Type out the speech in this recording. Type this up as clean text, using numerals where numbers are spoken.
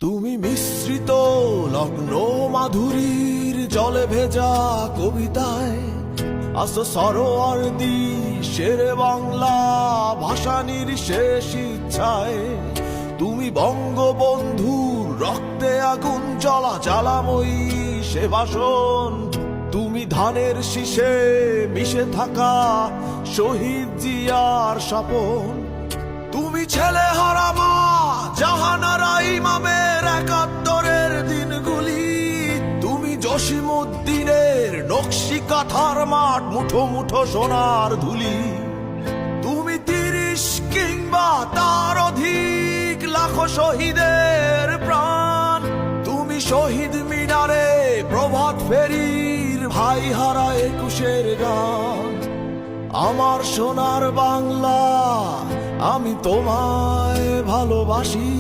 তুমি মিশ্রিত লগ্ন মাধুরীর জলে ভেজা কবিতায় আসো সরোয়ার্দী শেরে বাংলা ভাষানির শেষ ইচ্ছায়। তুমি বঙ্গবন্ধুর রক্তে আগুন জ্বলা জ্বালাময়ী সে ভাষণ। তুমি ধানের শীষে মিশে থাকা শহীদ জিয়ার স্বপন। তুমি ছেলে হারা মা জাহানারা ইমামের ৭১-এর দিনগুলি। তুমি জসিমউদ্দিনের নকশি কাঁথার মাঠ মুঠো মুঠো সোনার ধুলি। তুমি ৩০ কিংবা তার অধিক লাখো শহীদের প্রাণ। তুমি শহীদ মিনারে প্রভাত ফেরির ভাই হারা ২১-এর গান। আমার সোনার বাংলা আমি তোমায় ভালোবাসি।